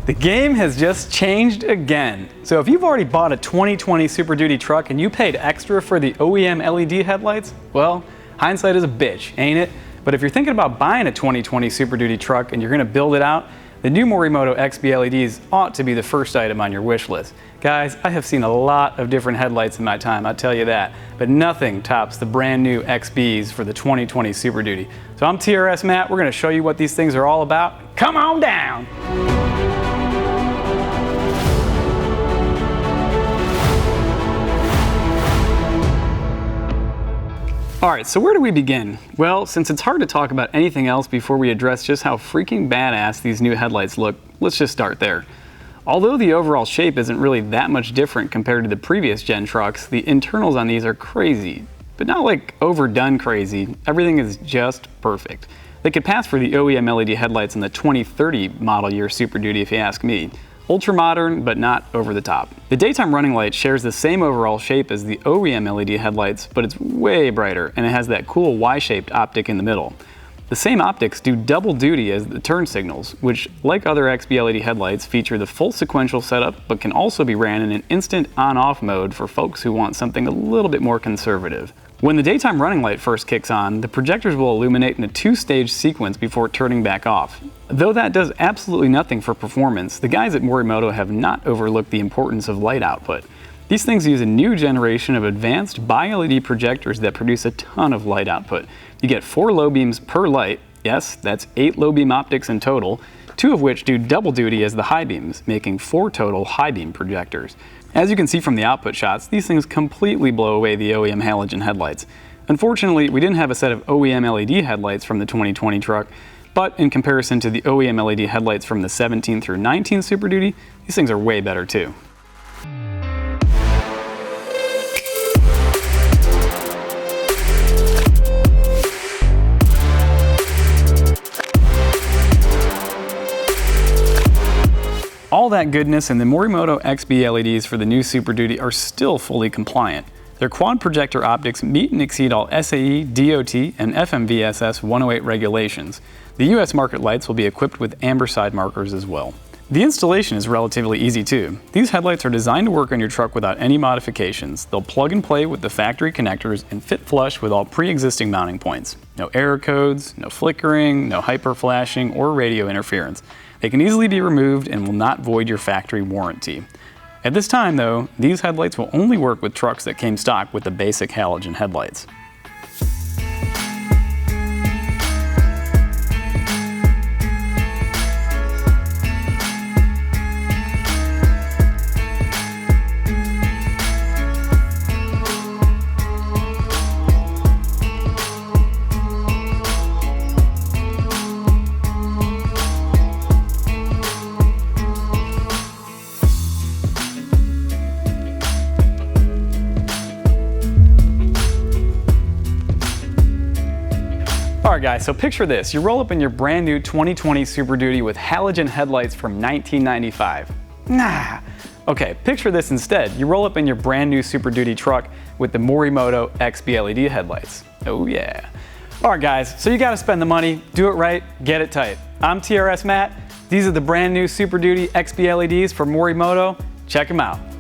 The game has just changed again. So if you've already bought a 2020 Super Duty truck and you paid extra for the OEM LED headlights, well, hindsight is a bitch, ain't it? But if you're thinking about buying a 2020 Super Duty truck and you're gonna build it out, the new Morimoto XB LEDs ought to be the first item on your wish list. Guys, I have seen a lot of different headlights in my time, I'll tell you that, but nothing tops the brand new XBs for the 2020 Super Duty. So I'm TRS Matt, we're gonna show you what these things are all about. Come on down! Alright, so where do we begin? Well, since it's hard to talk about anything else before we address just how freaking badass these new headlights look, let's just start there. Although the overall shape isn't really that much different compared to the previous gen trucks, the internals on these are crazy. But not like overdone crazy, everything is just perfect. They could pass for the OEM LED headlights in the 2030 model year Super Duty if you ask me. Ultra modern, but not over the top. The daytime running light shares the same overall shape as the OEM LED headlights, but it's way brighter and it has that cool Y-shaped optic in the middle. The same optics do double duty as the turn signals, which, like other XB LED headlights, feature the full sequential setup, but can also be ran in an instant on-off mode for folks who want something a little bit more conservative. When the daytime running light first kicks on, the projectors will illuminate in a two-stage sequence before turning back off. Though that does absolutely nothing for performance, the guys at Morimoto have not overlooked the importance of light output. These things use a new generation of advanced bi-LED projectors that produce a ton of light output. You get 4 low beams per light, yes, that's 8 low beam optics in total, 2 of which do double duty as the high beams, making 4 total high beam projectors. As you can see from the output shots, these things completely blow away the OEM halogen headlights. Unfortunately, we didn't have a set of OEM LED headlights from the 2020 truck, but in comparison to the OEM LED headlights from the 17 through 19 Super Duty, these things are way better too. All that goodness and the Morimoto XB LEDs for the new Super Duty are still fully compliant. Their quad projector optics meet and exceed all SAE, DOT, and FMVSS 108 regulations. The US market lights will be equipped with amber side markers as well. The installation is relatively easy too. These headlights are designed to work on your truck without any modifications. They'll plug and play with the factory connectors and fit flush with all pre-existing mounting points. No error codes, no flickering, no hyper flashing, or radio interference. They can easily be removed and will not void your factory warranty. At this time though, these headlights will only work with trucks that came stock with the basic halogen headlights. Alright guys, so picture this. You roll up in your brand new 2020 Super Duty with halogen headlights from 1995. Nah. Okay, picture this instead. You roll up in your brand new Super Duty truck with the Morimoto XB LED headlights. Oh yeah. Alright guys, so you gotta spend the money, do it right, get it tight. I'm TRS Matt. These are the brand new Super Duty XB LEDs from Morimoto. Check them out.